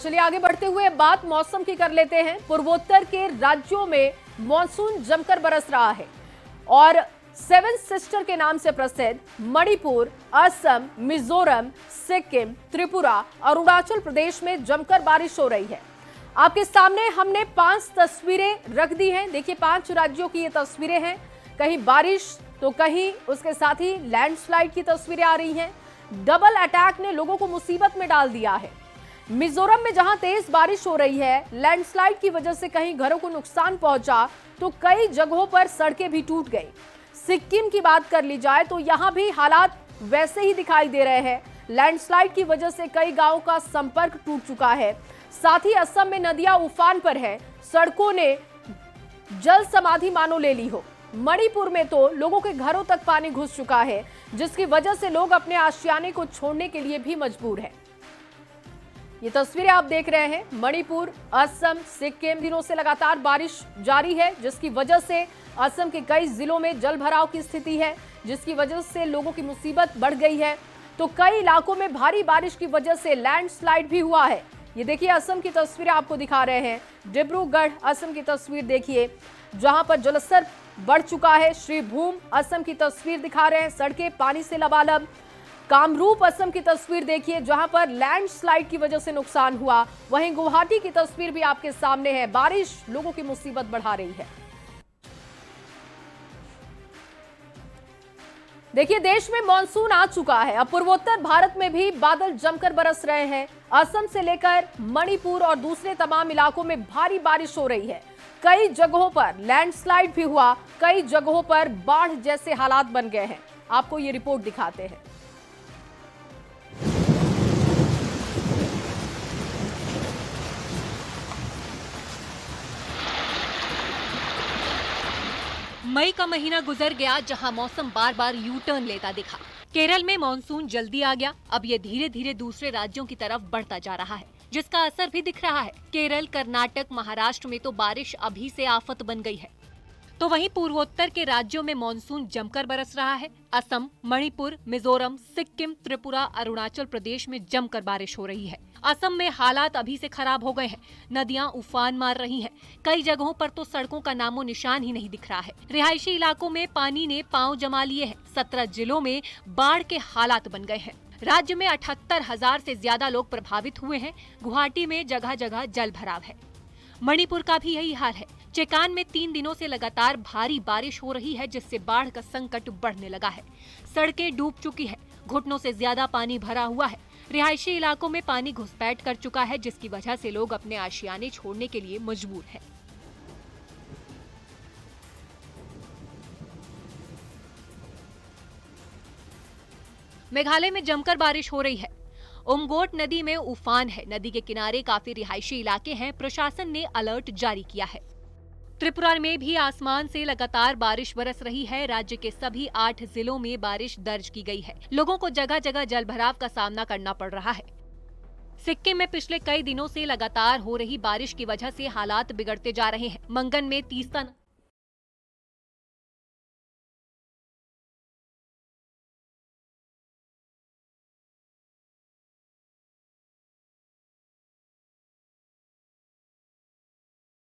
चलिए आगे बढ़ते हुए बात मौसम की कर लेते हैं। पूर्वोत्तर के राज्यों में मॉनसून जमकर बरस रहा है और सेवन सिस्टर के नाम से प्रसिद्ध मणिपुर, असम, मिजोरम, सिक्किम, त्रिपुरा, अरुणाचल प्रदेश में जमकर बारिश हो रही है। आपके सामने हमने 5 तस्वीरें रख दी हैं। देखिए 5 राज्यों की ये तस्वीरें हैं। कहीं बारिश तो कहीं उसके साथ ही लैंडस्लाइड की तस्वीरें आ रही हैं। डबल अटैक ने लोगों को मुसीबत में डाल दिया है। मिजोरम में जहां तेज बारिश हो रही है, लैंडस्लाइड की वजह से कहीं घरों को नुकसान पहुंचा तो कई जगहों पर सड़कें भी टूट गई। सिक्किम की बात कर ली जाए तो यहां भी हालात वैसे ही दिखाई दे रहे हैं। लैंडस्लाइड की वजह से कई गांवों का संपर्क टूट चुका है। साथ ही असम में नदियां उफान पर है, सड़कों ने जल समाधि मानो ले ली हो। मणिपुर में तो लोगों के घरों तक पानी घुस चुका है, जिसकी वजह से लोग अपने आशियाने को छोड़ने के लिए भी मजबूर हैं। ये तस्वीरें आप देख रहे हैं। मणिपुर, असम, सिक्किम दिनों से लगातार बारिश जारी है, जिसकी वजह से असम के कई जिलों में जल भराव की स्थिति है, जिसकी वजह से लोगों की मुसीबत बढ़ गई है। तो कई इलाकों में भारी बारिश की वजह से लैंडस्लाइड भी हुआ है। ये देखिए असम की तस्वीरें आपको दिखा रहे हैं। डिब्रूगढ़ असम की तस्वीर देखिए, जहां पर जलस्तर बढ़ चुका है। श्रीभूम असम की तस्वीर दिखा रहे हैं, सड़कें पानी से लबालब। कामरूप असम की तस्वीर देखिए, जहां पर लैंडस्लाइड की वजह से नुकसान हुआ। वहीं गुवाहाटी की तस्वीर भी आपके सामने है। बारिश लोगों की मुसीबत बढ़ा रही है। देखिए देश में मॉनसून आ चुका है। अब पूर्वोत्तर भारत में भी बादल जमकर बरस रहे हैं। असम से लेकर मणिपुर और दूसरे तमाम इलाकों में भारी बारिश हो रही है। कई जगहों पर लैंडस्लाइड भी हुआ, कई जगहों पर बाढ़ जैसे हालात बन गए हैं। आपको ये रिपोर्ट दिखाते हैं। मई का महीना गुजर गया, जहां मौसम बार बार यू टर्न लेता दिखा। केरल में मॉनसून जल्दी आ गया। अब ये धीरे धीरे दूसरे राज्यों की तरफ बढ़ता जा रहा है, जिसका असर भी दिख रहा है। केरल, कर्नाटक, महाराष्ट्र में तो बारिश अभी से आफत बन गई है। तो वहीं पूर्वोत्तर के राज्यों में मॉनसून जमकर बरस रहा है। असम, मणिपुर, मिजोरम, सिक्किम, त्रिपुरा, अरुणाचल प्रदेश में जमकर बारिश हो रही है। असम में हालात अभी से खराब हो गए हैं। नदियां उफान मार रही हैं। कई जगहों पर तो सड़कों का नामो निशान ही नहीं दिख रहा है। रिहायशी इलाकों में पानी ने पांव जमा लिए हैं। 17 जिलों में बाढ़ के हालात बन गए हैं। राज्य में 78,000 से ज्यादा लोग प्रभावित हुए हैं। गुवाहाटी में जगह जगह जल भराव है। मणिपुर का भी यही हाल है। चेकान में 3 दिनों से लगातार भारी बारिश हो रही है, जिससे बाढ़ का संकट बढ़ने लगा है। सड़कें डूब चुकी है। घुटनों से ज्यादा पानी भरा हुआ है। रिहायशी इलाकों में पानी घुसपैठ कर चुका है, जिसकी वजह से लोग अपने आशियाने छोड़ने के लिए मजबूर हैं। मेघालय में जमकर बारिश हो रही है। उमगोट नदी में उफान है। नदी के किनारे काफी रिहायशी इलाके हैं। प्रशासन ने अलर्ट जारी किया है। त्रिपुरा में भी आसमान से लगातार बारिश बरस रही है। राज्य के सभी 8 जिलों में बारिश दर्ज की गई है। लोगों को जगह जगह जलभराव का सामना करना पड़ रहा है। सिक्किम में पिछले कई दिनों से लगातार हो रही बारिश की वजह से हालात बिगड़ते जा रहे हैं। मंगन में तीस्ता